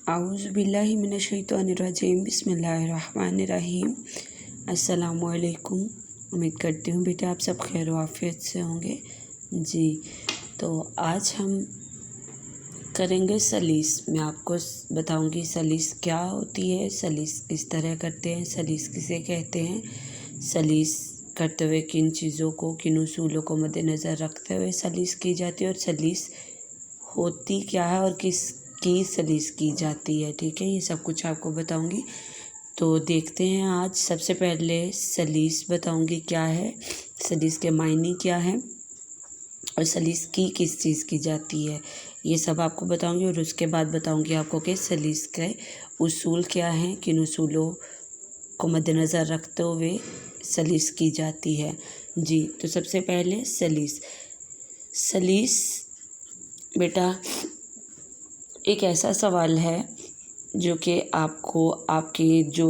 आऊज़ु बिल्लाहि मिनश्शैतानिर्रजीम बिस्मिल्लाहिर्रहमानिर्रहीम। अस्सलामु अलैकुम। उम्मीद करती हूँ बेटा आप सब खैर व आफियत से होंगे जी। तो आज हम करेंगे सलीस। मैं आपको बताऊंगी सलीस क्या होती है, सलीस किस तरह करते हैं, सलीस किसे कहते हैं, सलीस करते हुए किन चीज़ों को, किन उसूलों को मद्देनज़र रखते हुए सलीस की जाती है, और सलीस होती क्या है और किसकी सलीस की जाती है। ठीक है, ये सब कुछ आपको बताऊंगी। तो देखते हैं आज सबसे पहले सलीस बताऊंगी क्या है, सलीस के मायने क्या है और सलीस की किस चीज़ की जाती है, ये सब आपको बताऊंगी। और उसके बाद बताऊंगी आपको कि सलीस के उसूल क्या हैं, किन उसूलों को मद्देनज़र रखते हुए सलीस की जाती है जी। तो सबसे पहले सलीस। सलीस बेटा एक ऐसा सवाल है जो कि आपको आपके जो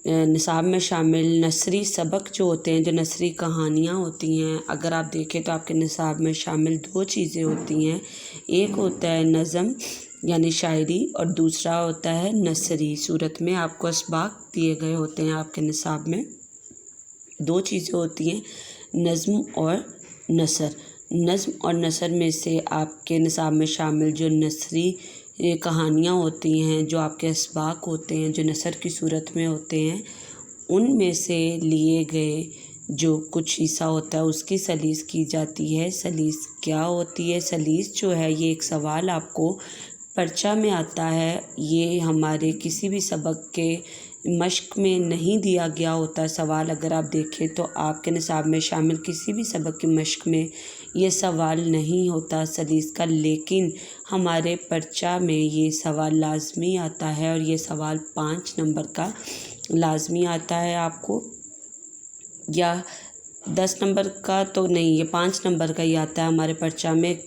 निसाब में शामिल नसरी सबक जो होते हैं, जो नसरी कहानियाँ होती हैं, अगर आप देखें तो आपके निसाब में शामिल दो चीज़ें होती हैं। एक होता है नज़म यानी शायरी और दूसरा होता है नसरी सूरत में आपको असबाक दिए गए होते हैं। आपके निसाब में दो चीज़ें होती हैं, नज़्म और नसर। नज़्म और नसर में से आपके निसाब में शामिल जो नसरी कहानियाँ होती हैं, जो आपके असबाक होते हैं, जो नसर की सूरत में होते हैं, उनमें से लिए गए जो कुछ हिस्सा होता है उसकी सलीस की जाती है। सलीस क्या होती है? सलीस जो है ये एक सवाल आपको पर्चा में आता है। ये हमारे किसी भी सबक के मश्क में नहीं दिया गया होता सवाल। अगर आप देखें तो आपके निसाब में शामिल किसी भी सबक की मश्क में ये सवाल नहीं होता सलीस का, लेकिन हमारे पर्चा में ये सवाल लाजमी आता है और ये सवाल 5 नंबर का लाजमी आता है आपको, या 10 नंबर का तो नहीं, ये 5 नंबर का ही आता है हमारे पर्चा में।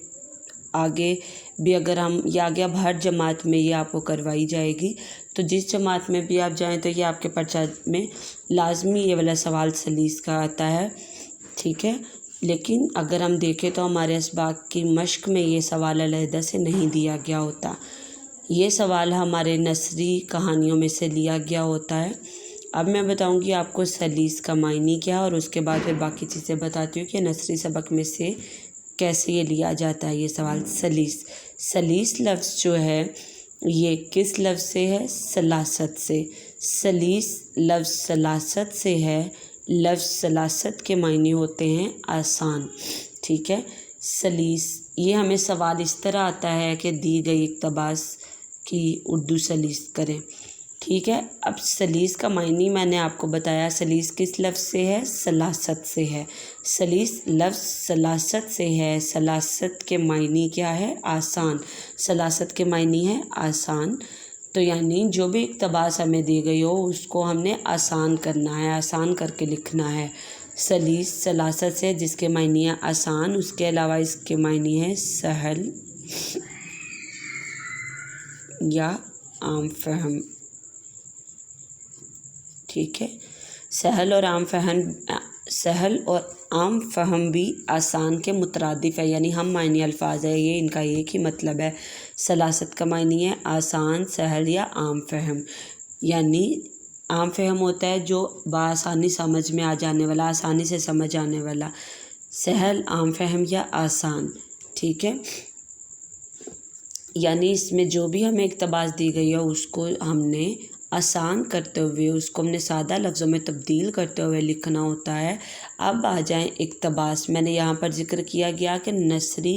आगे भी अगर हम ये आगे अब हर जमात में ये आपको करवाई जाएगी, तो जिस जमात में भी आप जाएं तो ये आपके पर्चा में लाजमी ये वाला सवाल सलीस का आता है। ठीक है, लेकिन अगर हम देखें तो हमारे असबाक की मश्क में ये सवाल अलहदा से नहीं दिया गया होता। ये सवाल हमारे नसरी कहानियों में से लिया गया होता है। अब मैं बताऊंगी आपको सलीस का मायने क्या है और उसके बाद फिर बाकी चीज़ें बताती हूँ कि नसरी सबक में से कैसे ये लिया जाता है ये सवाल। सलीस, सलीस लफ्ज़ जो है ये किस लफ्ज़ से है? सलासत से। सलीस लफ्ज़ सलासत से है। लफ्ज़ सलासत के मायने होते हैं आसान। ठीक है, सलीस ये हमें सवाल इस तरह आता है कि दी गई इक़्तिबास की उर्दू सलीस करें। ठीक है, अब सलीस का मायने मैंने आपको बताया। सलीस किस लफ्ज़ से है? सलासत से है। सलीस लफ्ज़ सलासत से है। सलासत के मायने क्या है? आसान। सलासत के मायने है आसान। तो यानी जो भी इक़्तिबास हमें दी गई हो उसको हमने आसान करना है, आसान करके लिखना है। सलीस सलासत से जिसके मायने है आसान, उसके अलावा इसके मायने है सहल या आम फहम। ठीक है, सहल और आम फहम भी आसान के मुतरादिफ है, यानी हम मायने अल्फाज है, ये इनका एक ही मतलब है। सलासत का मायने है आसान, सहल या आम फहम। यानी आम फहम होता है जो बआसानी समझ में आ जाने वाला, आसानी से समझ आने वाला। सहल, आम फहम या आसान। ठीक है, यानी इसमें जो भी हमें इक़्तिबास दी गई है उसको हमने आसान करते हुए, उसको हमने सादा लफ्ज़ों में तब्दील करते हुए लिखना होता है। अब आ जाएं इक़्तिबास। मैंने यहाँ पर ज़िक्र किया गया कि नसरी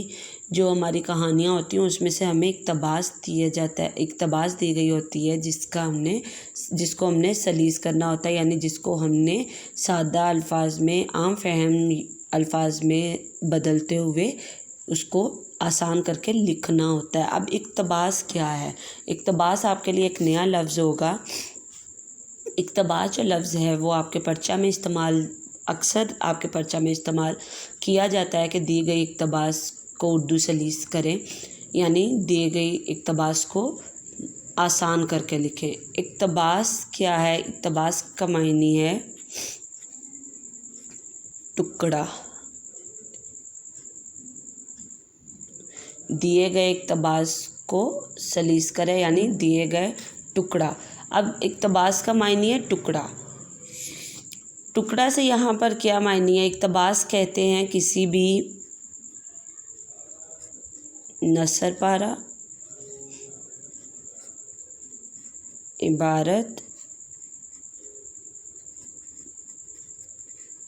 जो हमारी कहानियाँ होती हैं उसमें से हमें इक़्तिबास दिया जाता है, इक़्तिबास दी गई होती है जिसको हमने सलीस करना होता है, यानी जिसको हमने सादा अल्फाज में, आम फहम अल्फाज में बदलते हुए उसको आसान करके लिखना होता है। अब इक़्तिबास क्या है? इक़्तिबास आपके लिए एक नया लफ्ज़ होगा। इक़्तिबास जो लफ्ज़ है वो आपके पर्चा में अक्सर आपके पर्चा में इस्तेमाल किया जाता है कि दी गई इक़्तिबास को उर्दू सलीस करें, यानी दी गई इक़्तिबास को आसान करके लिखें। इक़्तिबास क्या है? इक़्तिबास का मायने है टुकड़ा। दिए गए इक़्तिबास को सलीस करे यानी दिए गए टुकड़ा। अब इक्तबास का मायनी है टुकड़ा। टुकड़ा से यहाँ पर क्या मायनी है? इक्तबास कहते हैं किसी भी नसर पारा, इबारत,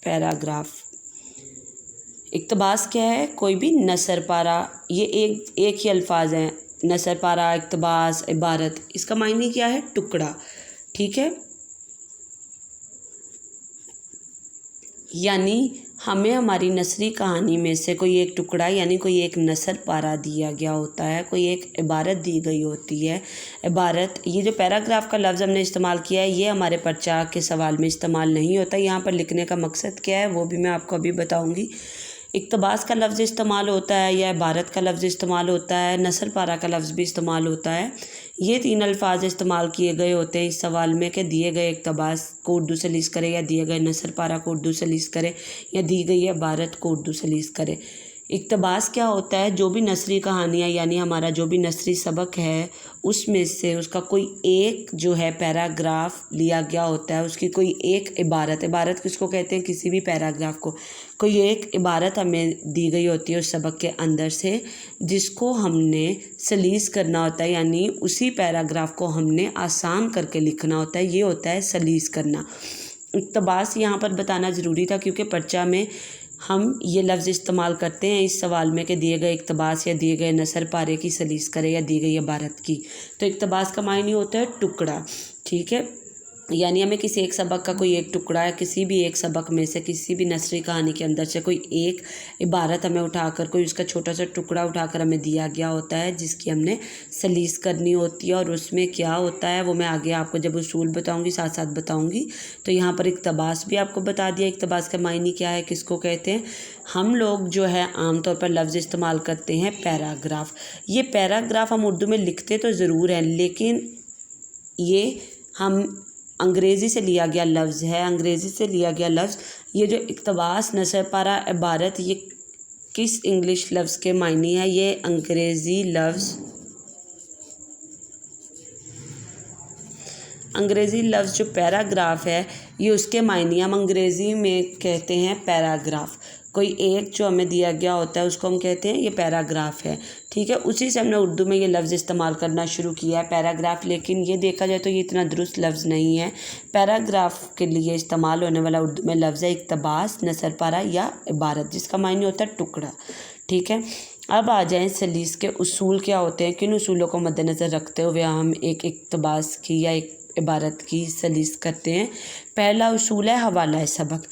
पैराग्राफ। इक्तबास क्या है? कोई भी नसर पारा, ये एक ही अल्फाज हैं, नसर पारा, इक्तबास, इबारत। इसका मायने क्या है? टुकड़ा। ठीक है, यानी हमें हमारी नसरी कहानी में से कोई एक टुकड़ा यानी कोई एक नसर पारा दिया गया होता है, कोई एक इबारत दी गई होती है। इबारत, ये जो पैराग्राफ का लफ्ज़ हमने इस्तेमाल किया है ये हमारे पर्चा के सवाल में इस्तेमाल नहीं होता। यहाँ पर लिखने का मकसद क्या है वो भी मैं आपको अभी बताऊँगी। इक्तबास का लफ्ज़ इस्तेमाल होता है या इबारत का लफ्ज़ इस्तेमाल होता है, नसर पारा का लफ्ज़ भी इस्तेमाल होता है। ये तीन अल्फाज इस्तेमाल किए गए होते हैं इस सवाल में कि दिए गए इक्तबास को उर्दू से लीस करे या दिए गए नसर पारा को उर्दू से लीस करे या दी गई इबारत को उर्दू से लीस करे। इक्तबास क्या होता है? जो भी नसरी कहानियाँ यानी हमारा जो भी नसरी सबक है उसमें से उसका कोई एक जो है पैराग्राफ लिया गया होता है, उसकी कोई एक इबारत, इबारत किसको कहते हैं? किसी भी पैराग्राफ को। कोई एक इबारत हमें दी गई होती है उस सबक के अंदर से जिसको हमने सलीस करना होता है, यानी उसी पैराग्राफ को हमने आसान करके लिखना होता है। ये होता है सलीस करना। इक्तबास यहाँ पर बताना ज़रूरी था क्योंकि पर्चा में हम ये लफ्ज़ इस्तेमाल करते हैं इस सवाल में कि दिए गए इक्तबास या दिए गए नसर पारे की सलीस करे या दी गई इबारत की। तो इक्तबास का मायने होता है टुकड़ा। ठीक है, यानी हमें किसी एक सबक का कोई एक टुकड़ा या किसी भी एक सबक में से किसी भी नसरी कहानी के अंदर से कोई एक इबारत हमें उठाकर, कोई उसका छोटा सा टुकड़ा उठाकर हमें दिया गया होता है जिसकी हमने सलीस करनी होती है। और उसमें क्या होता है वो मैं आगे आपको जब उसूल बताऊंगी साथ साथ बताऊंगी। तो यहाँ पर इक्तबास भी आपको बता दिया। इक्तबास का मायने क्या है, किसको कहते हैं? हम लोग जो है आमतौर पर लफ्ज़ इस्तेमाल करते हैं पैराग्राफ। ये पैराग्राफ हम उर्दू में लिखते तो ज़रूर हैं लेकिन ये हम अंग्रेज़ी से लिया गया लफ्ज़ है, अंग्रेज़ी से लिया गया लफ्ज़। ये जो इक्तबास, नसर पारा, इबारत, ये किस इंग्लिश लफ्ज़ के मायने है? ये अंग्रेज़ी लफ्ज़ जो पैराग्राफ है ये उसके मायने हम अंग्रेज़ी में कहते हैं पैराग्राफ। कोई एक जो हमें दिया गया होता है उसको हम कहते हैं ये पैराग्राफ है। ठीक है, उसी से हमने उर्दू में ये लफ्ज़ इस्तेमाल करना शुरू किया है पैराग्राफ। लेकिन ये देखा जाए तो ये इतना दुरुस्त लफ्ज़ नहीं है। पैराग्राफ के लिए इस्तेमाल होने वाला उर्दू में लफ्ज़ है इक्तबास, नसर पारा या इबारत, जिसका मायने होता है टुकड़ा। ठीक है, अब आ जाएं सलीस के उसूल क्या होते हैं, किन उसूलों को मद्देनज़र रखते हुए हम एक इक्तबास की या एक इबारत की सलीस करते हैं। पहला उसूल है हवाला सबक।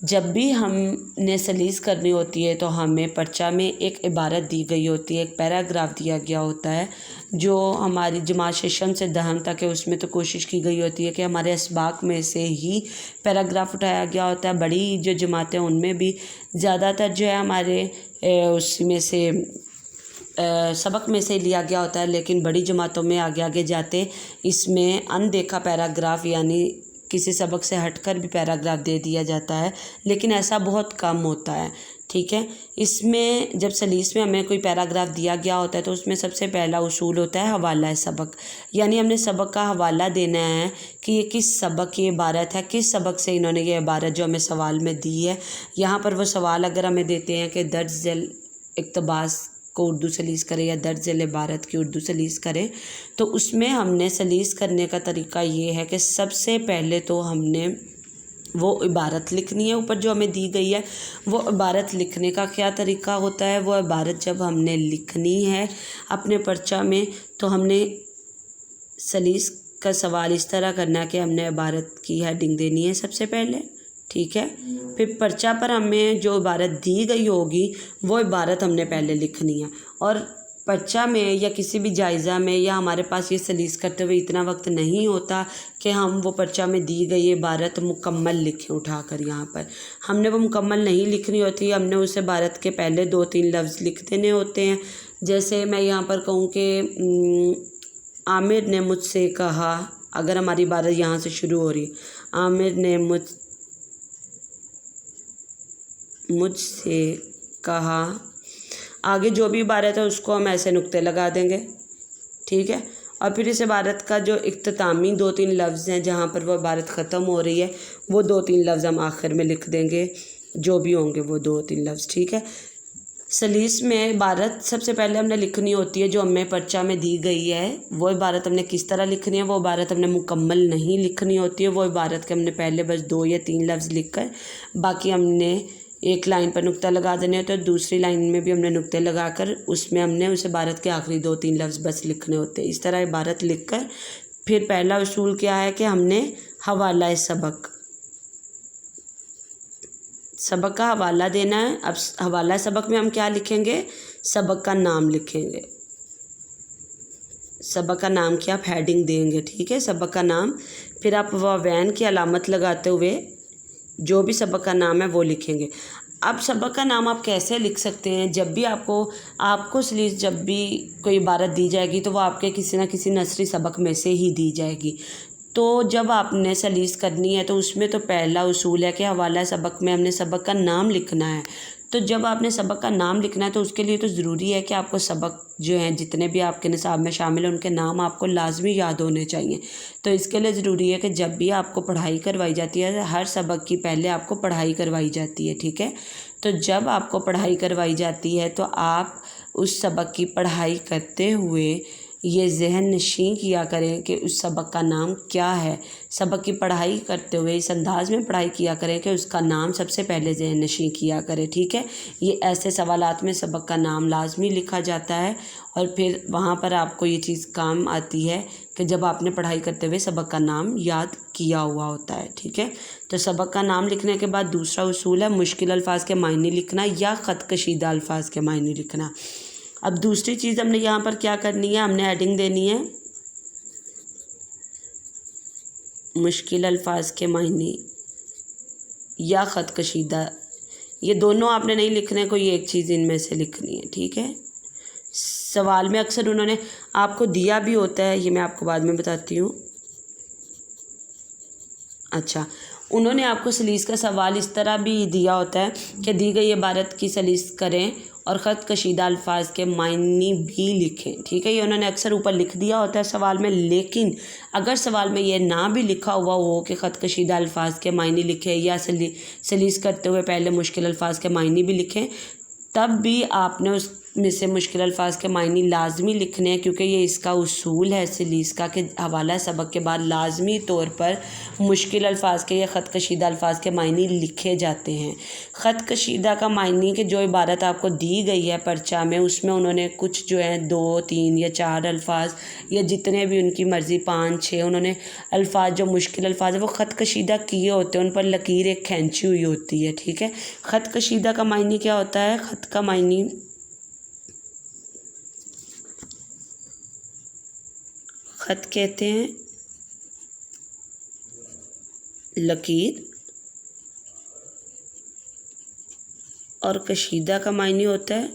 जब भी हमने सलीस करनी होती है तो हमें पर्चा में एक इबारत दी गई होती है, एक पैराग्राफ दिया गया होता है जो हमारी जमात शेषम से दहम तक है। उसमें तो कोशिश की गई होती है कि हमारे असबाक में से ही पैराग्राफ उठाया गया होता है। बड़ी जो जमातें उनमें भी ज़्यादातर जो है हमारे उसमें से सबक में से लिया गया होता है, लेकिन बड़ी जमातों में आगे आगे जाते इसमें अनदेखा पैराग्राफ यानी किसी सबक से हटकर भी पैराग्राफ दे दिया जाता है, लेकिन ऐसा बहुत कम होता है। ठीक है, इसमें जब सलीस में हमें कोई पैराग्राफ दिया गया होता है तो उसमें सबसे पहला उसूल होता है हवाला सबक, यानी हमने सबक का हवाला देना है कि ये किस सबक की इबारत है, किस सबक से इन्होंने ये इबारत जो हमें सवाल में दी है। यहाँ पर वो सवाल अगर हमें देते हैं कि दर्ज झेल इक्तबास को उर्दू सलीस करें या दर्ज झेल इबारत की उर्दू सलीस करें, तो उसमें हमने सलीस करने का तरीका ये है कि सबसे पहले तो हमने वो इबारत लिखनी है ऊपर जो हमें दी गई है। वो इबारत लिखने का क्या तरीका होता है? वो इबारत जब हमने लिखनी है अपने पर्चा में तो हमने सलीस का सवाल इस तरह करना है कि हमने इबारत की हेडिंग देनी है सबसे पहले। ठीक है, फिर पर्चा पर हमें जो इबारत दी गई होगी वो इबारत हमने पहले लिखनी है। और पर्चा में या किसी भी जायज़ा में या हमारे पास ये सलीस करते हुए इतना वक्त नहीं होता कि हम वो पर्चा में दी गई इबारत मुकम्मल लिखें उठाकर। यहाँ पर हमने वो मुकम्मल नहीं लिखनी होती, हमने उस इबारत के पहले 2-3 लफ्ज़ लिख देने होते हैं। जैसे मैं यहाँ पर कहूँ कि आमिर ने मुझसे कहा, अगर हमारी इबारत यहाँ से शुरू हो रही, आमिर ने मुझसे कहा, आगे जो भी इबारत है उसको हम ऐसे नुक्ते लगा देंगे। ٹھیک ہے. اور پھر اس عبارت کا جو اختتامی 2-3 لفظ ہیں جہاں پر وہ عبارت ختم ہو رہی ہے وہ 2-3 لفظ ہم آخر میں لکھ دیں گے، جو بھی ہوں گے وہ 2-3 لفظ. ٹھیک ہے. سلیس میں عبارت سب سے پہلے ہم نے لکھنی ہوتی ہے جو ہمیں پرچہ میں دی گئی ہے. وہ عبارت ہم نے کس طرح لکھنی ہے، وہ عبارت ہم نے مکمل نہیں لکھنی ہوتی ہے. وہ عبارت کے ہم نے پہلے بس 2 یا 3 لفظ لکھ کر باقی ہم نے ایک لائن پر نقطہ لگا دینے ہوتے ہیں، اور دوسری لائن میں بھی ہم نے نقطے لگا کر اس میں ہم نے اس عبارت کے آخری 2-3 لفظ بس لکھنے ہوتے ہیں. اس طرح عبارت لکھ کر پھر پہلا اصول کیا ہے کہ ہم نے حوالہ سبق کا حوالہ دینا ہے. اب حوالہ سبق میں ہم کیا لکھیں گے، سبق کا نام لکھیں گے. سبق کا نام کی آپ ہیڈنگ دیں گے. ٹھیک ہے. سبق کا نام، پھر آپ واوین کی علامت لگاتے ہوئے جو بھی سبق کا نام ہے وہ لکھیں گے. اب سبق کا نام آپ کیسے لکھ سکتے ہیں، جب بھی آپ کو سلیس جب بھی کوئی عبارت دی جائے گی تو وہ آپ کے کسی نہ کسی نثری سبق میں سے ہی دی جائے گی. تو جب آپ نے سلیس کرنی ہے تو اس میں تو پہلا اصول ہے کہ حوالہ سبق میں ہم نے سبق کا نام لکھنا ہے. تو جب آپ نے سبق کا نام لکھنا ہے تو اس کے لیے تو ضروری ہے کہ آپ کو سبق جو ہیں جتنے بھی آپ کے نصاب میں شامل ہیں ان کے نام آپ کو لازمی یاد ہونے چاہیے. تو اس کے لیے ضروری ہے کہ جب بھی آپ کو پڑھائی کروائی جاتی ہے، ہر سبق کی پہلے آپ کو پڑھائی کروائی جاتی ہے. ٹھیک ہے. تو جب آپ کو پڑھائی کروائی جاتی ہے تو آپ اس سبق کی پڑھائی کرتے ہوئے یہ ذہن نشین کیا کریں کہ اس سبق کا نام کیا ہے. سبق کی پڑھائی کرتے ہوئے اس انداز میں پڑھائی کیا کریں کہ اس کا نام سب سے پہلے ذہن نشین کیا کرے. ٹھیک ہے. یہ ایسے سوالات میں سبق کا نام لازمی لکھا جاتا ہے، اور پھر وہاں پر آپ کو یہ چیز کام آتی ہے کہ جب آپ نے پڑھائی کرتے ہوئے سبق کا نام یاد کیا ہوا ہوتا ہے. ٹھیک ہے. تو سبق کا نام لکھنے کے بعد دوسرا اصول ہے مشکل الفاظ کے معنی لکھنا یا خط کشیدہ الفاظ کے معنی لکھنا. اب دوسری چیز ہم نے یہاں پر کیا کرنی ہے، ہم نے ہیڈنگ دینی ہے مشکل الفاظ کے معنی یا خط کشیدہ. یہ دونوں آپ نے نہیں لکھنے، کوئی ایک چیز ان میں سے لکھنی ہے. ٹھیک ہے. سوال میں اکثر انہوں نے آپ کو دیا بھی ہوتا ہے، یہ میں آپ کو بعد میں بتاتی ہوں. اچھا، انہوں نے آپ کو سلیس کا سوال اس طرح بھی دیا ہوتا ہے کہ دی گئی عبارت کی سلیس کریں اور خط کشیدہ الفاظ کے معنی بھی لکھیں. ٹھیک ہے. یہ انہوں نے اکثر اوپر لکھ دیا ہوتا ہے سوال میں، لیکن اگر سوال میں یہ نہ بھی لکھا ہوا ہو کہ خط کشیدہ الفاظ کے معنی لکھیں یا سلیس کرتے ہوئے پہلے مشکل الفاظ کے معنی بھی لکھیں، تب بھی آپ نے اس میں سے مشکل الفاظ کے معنی لازمی لکھنے ہیں، کیونکہ یہ اس کا اصول ہے سلیس کا کہ حوالہ سبق کے بعد لازمی طور پر مشکل الفاظ کے یا خط کشیدہ الفاظ کے معنی لکھے جاتے ہیں. خط کشیدہ کا معنی کہ جو عبارت آپ کو دی گئی ہے پرچہ میں، اس میں انہوں نے کچھ جو ہے 2, 3 یا 4 الفاظ یا جتنے بھی ان کی مرضی 5, 6 انہوں نے الفاظ جو مشکل الفاظ ہیں وہ خط کشیدہ کیے ہوتے ہیں، ان پر لکیر ایک کھینچی ہوئی ہوتی ہے. ٹھیک ہے. خط کشیدہ کا معنی کیا ہوتا ہے؟ خط کا معنی خط کہتے ہیں لکیر، اور کشیدہ کا معنی ہوتا ہے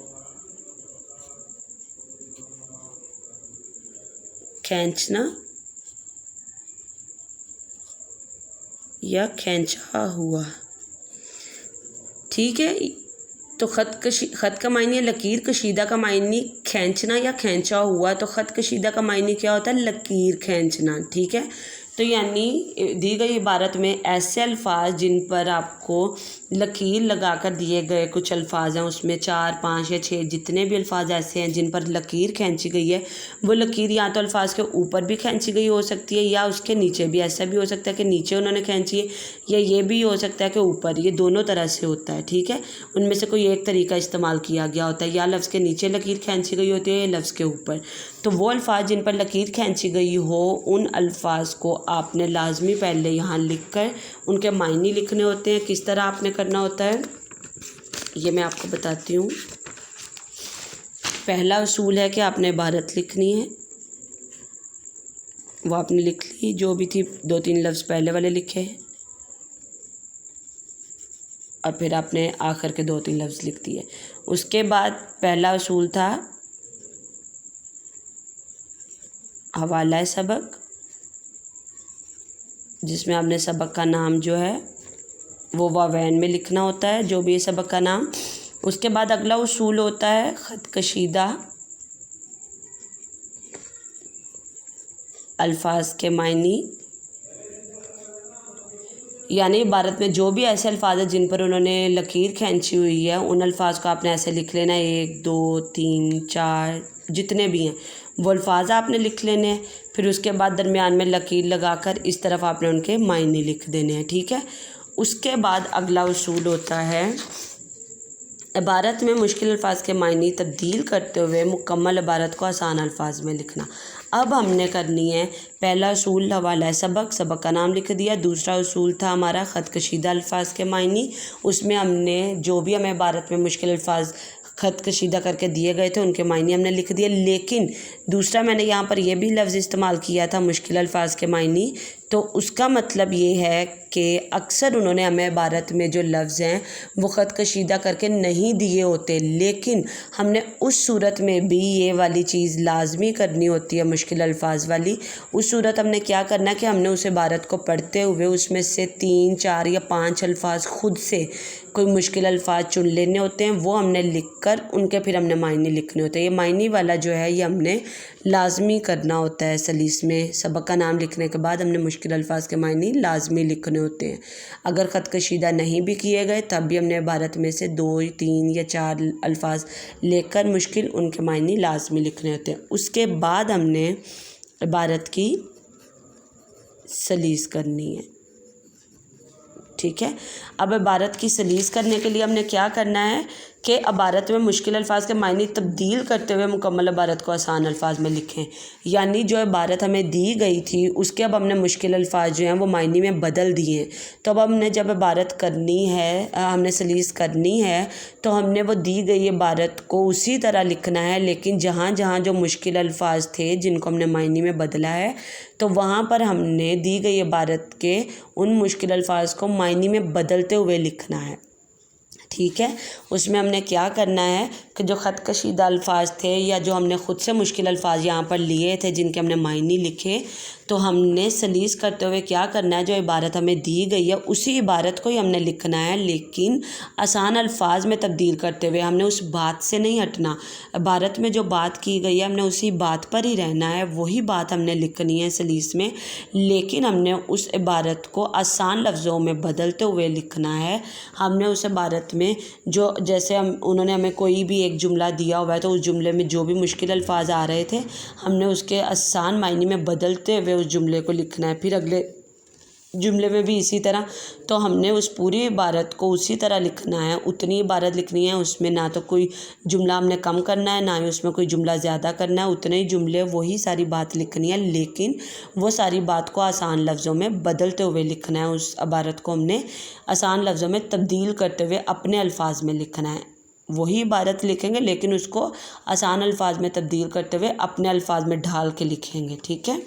کھینچنا یا کھینچا ہوا. ٹھیک ہے. تو خط کا معنی ہے لکیر، کشیدہ کا معنی کھینچنا یا کھینچا ہوا. تو خط کشیدہ کا معنی کیا ہوتا ہے؟ لکیر کھینچنا. ٹھیک ہے. تو یعنی دی گئی عبارت میں ایسے الفاظ جن پر آپ کو لکیر لگا کر دیے گئے کچھ الفاظ ہیں، اس میں 4, 5 یا 6 جتنے بھی الفاظ ایسے ہیں جن پر لکیر کھینچی گئی ہے، وہ لکیر یا تو الفاظ کے اوپر بھی کھینچی گئی ہو سکتی ہے یا اس کے نیچے بھی. ایسا بھی ہو سکتا ہے کہ نیچے انہوں نے کھینچی ہے، یا یہ بھی ہو سکتا ہے کہ اوپر. یہ دونوں طرح سے ہوتا ہے. ٹھیک ہے. ان میں سے کوئی ایک طریقہ استعمال کیا گیا ہوتا ہے، یا لفظ کے نیچے لکیر کھینچی گئی ہوتی ہے یا لفظ کے اوپر. تو وہ الفاظ جن پر لکیر کھینچی گئی ہو ان الفاظ کو آپ نے لازمی پہلے یہاں لکھ کر ان کے معنی لکھنے ہوتے ہیں. کس طرح آپ نے کرنا ہوتا ہے یہ میں آپ کو بتاتی ہوں. پہلا اصول ہے کہ آپ نے عبارت لکھنی ہے، وہ آپ نے لکھ لی جو بھی تھی، 2-3 لفظ پہلے والے لکھے، اور پھر آپ نے آخر کے 2-3 لفظ لکھ دیے. اس کے بعد پہلا اصول تھا حوالہ سبق، جس میں آپ نے سبق کا نام جو ہے وہ واوین میں لکھنا ہوتا ہے، جو بھی ہے سبق کا نام. اس کے بعد اگلا اصول ہوتا ہے خط کشیدہ अल्फाज के मायनी, यानी इबारत में जो भी ऐसे अल्फाज हैं जिन पर उन्होंने लकीर खींची हुई है उन अल्फाज को आपने ऐसे लिख लेना है, 1 2 3 4 जितने भी हैं वो अल्फाज आपने लिख लेने हैं। फिर उसके बाद दरमियान में लकीर लगाकर इस तरफ आपने उनके मायने लिख देने हैं, ठीक है। उसके बाद अगला उसूल होता है इबारत में मुश्किल अल्फाज के मायने तब्दील करते हुए मुकम्मल इबारत को आसान अल्फाज में लिखना। अब हमने करनी है, पहला उसूल हवाला सबक, सबक का नाम लिख दिया। दूसरा उसूल था हमारा ख़त कशीदा अल्फाज के मायने, उसमें हमने जो भी हमें इबारत में मुश्किल अल्फाज ख़त कशीदा करके दिए गए थे उनके मायने हमने लिख दिए। लेकिन दूसरा मैंने यहाँ पर यह भी लफ्ज़ इस्तेमाल किया था मुश्किल अल्फाज के मायने, तो उसका मतलब ये है कि अक्सर उन्होंने हमें इबारत में जो लफ्ज़ हैं वो ख़त कशीदा करके नहीं दिए होते, लेकिन हमने उस सूरत में भी ये वाली चीज़ लाजमी करनी होती है मुश्किल अल्फाज वाली। उस सूरत हमने क्या करना है कि हमने उस इबारत को पढ़ते हुए उसमें से 3 4 या 5 अल्फाज खुद से कोई मुश्किल अल्फाज चुन लेने होते हैं, वो हमने लिख कर उनके फिर हमने मायने लिखने होते हैं। ये मायने वाला जो है ये हमने लाजमी करना होता है सलीस में। सबक का नाम लिखने के बाद हमने मुश्किल अल्फाज के मायने लाजमी लिखने होते हैं। अगर ख़त कशीदा नहीं भी किए गए तब भी हमने इबारत में से 2 3 या 4 अल्फाज लेकर मुश्किल उनके मायने लाजमी लिखने होते हैं। उसके बाद हमने इबारत की सलीस करनी है, ठीक है। अब इबारत की सलीस करने के लिए हमने क्या करना है कि इबारत में मुश्किल अल्फाज के मायने तब्दील करते हुए मुकम्मल इबारत को आसान अल्फाज में लिखें। यानी जो इबारत हमें दी गई थी उसके अब हमने मुश्किल अल्फाज जो हैं वो मायने में बदल दिए हैं। तो अब हमने जब इबारत करनी है, हमने सलीस करनी है, तो हमने वो दी गई इबारत को उसी तरह लिखना है, लेकिन जहाँ जहाँ जो मुश्किल अल्फाज थे जिनको हमने मायने में बदला है तो वहाँ पर हमने दी गई इबारत के उन मुश्किल अल्फाज को मायने में बदलते हुए लिखना है, ठीक है। उसमें हमने क्या करना है कि जो ख़त कशीदा अल्फाज थे या जो हमने ख़ुद से मुश्किल अल्फाज यहाँ पर लिए थे जिनके हमने मायने लिखे, तो हमने सलीस करते हुए क्या करना है, जो इबारत हमें दी गई है उसी इबारत को ही हमने लिखना है, लेकिन आसान अल्फाज में तब्दील करते हुए। हमने उस बात से नहीं हटना, इबारत में जो बात की गई है हमने उसी बात पर ही रहना है, वही बात हमने लिखनी है सलीस में, लेकिन हमने उस इबारत को आसान लफ्ज़ों में बदलते हुए लिखना है। हमने उस इबारत में जो जैसे उन्होंने हमें कोई भी एक जुमला दिया हुआ है तो उस जुमले में जो भी मुश्किल अल्फाज आ रहे थे हमने उसके आसान मायने में बदलते हुए उस जुमले को लिखना है। फिर अगले जुमले में भी इसी तरह, तो हमने उस पूरी इबारत को उसी तरह लिखना है, उतनी इबारत लिखनी है, उसमें ना तो कोई जुमला हमने कम करना है ना ही उसमें कोई जुमला ज़्यादा करना है, उतने ही जुमले वही सारी बात लिखनी है, लेकिन वो सारी बात को आसान लफ्ज़ों में बदलते हुए लिखना है। उस इबारत को हमने आसान लफ्ज़ों में तब्दील करते हुए अपने अल्फाज में लिखना है। वही इबारत लिखेंगे लेकिन उसको आसान अल्फाज में तब्दील करते हुए अपने अल्फाज में ढाल के लिखेंगे, ठीक है।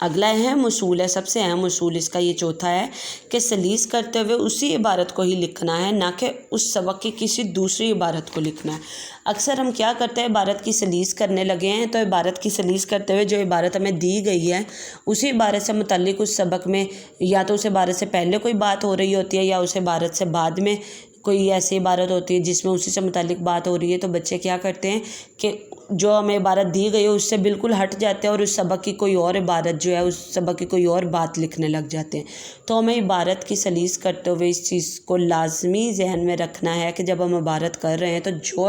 अगला अहम उसूल है, सबसे अहम उसूल इसका ये चौथा है कि सलीस करते हुए उसी इबारत को ही लिखना है, ना कि उस सबक की किसी दूसरी इबारत को लिखना है। अक्सर हम क्या करते हैं, इबारत की सलीस करने लगे हैं तो इबारत की सलीस करते हुए जो इबारत हमें दी गई है उसी इबारत से मुतल्लिक उस सबक में या तो उस इबारत से पहले कोई बात हो रही होती है या उस इबारत से बाद में कोई ऐसी इबारत होती है जिसमें उसी से मुतालिक बात हो रही है। तो बच्चे क्या करते हैं कि जो हमें इबारत दी गई है उससे बिल्कुल हट जाते हैं और उस सबक की कोई और इबारत जो है उस सबक की कोई और बात लिखने लग जाते हैं। तो हमें इबारत की सलीस करते हुए इस चीज़ को लाजमी जहन में रखना है कि जब हम इबारत कर रहे हैं तो जो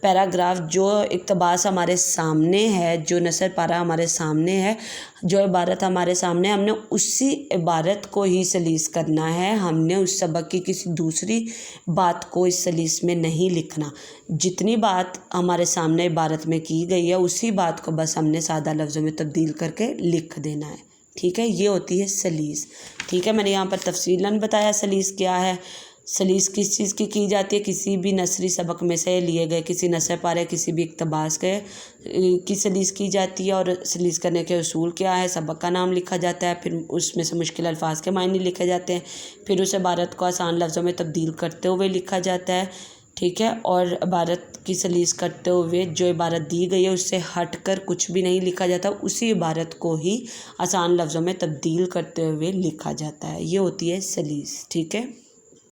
पैराग्राफ, जो इक़्तिबास हमारे सामने है, जो नसर पारा हमारे सामने है, जो इबारत हमारे सामने, हमने उसी इबारत को ही सलीस करना है। हमने उस सबक की किसी दूसरी बात को इस सलीस में नहीं लिखना। जितनी बात हमारे सामने इबारत में की गई है उसी बात को बस हमने सादा लफ्ज़ों में तब्दील करके लिख देना है, ठीक है। ये होती है सलीस, ठीक है। मैंने यहाँ पर तफसीलन बताया सलीस क्या है। सलीस किस चीज़ की जाती है, किसी भी नसरी सबक में से लिए गए किसी नसर पारे किसी भी इक़्तिबास के की सलीस की जाती है। और सलीस करने के उसूल क्या है, सबक का नाम लिखा जाता है, फिर उसमें से मुश्किल अल्फाज के मायने लिखे जाते हैं, फिर उस इबारत को आसान लफ्ज़ों में तब्दील करते हुए लिखा जाता है, ठीक है। और इबारत की सलीस करते हुए जो इबारत दी गई है उससे हट कर कुछ भी नहीं लिखा जाता, उसी इबारत को ही आसान लफ्ज़ों में तब्दील करते हुए लिखा जाता है। ये होती है सलीस, ठीक है।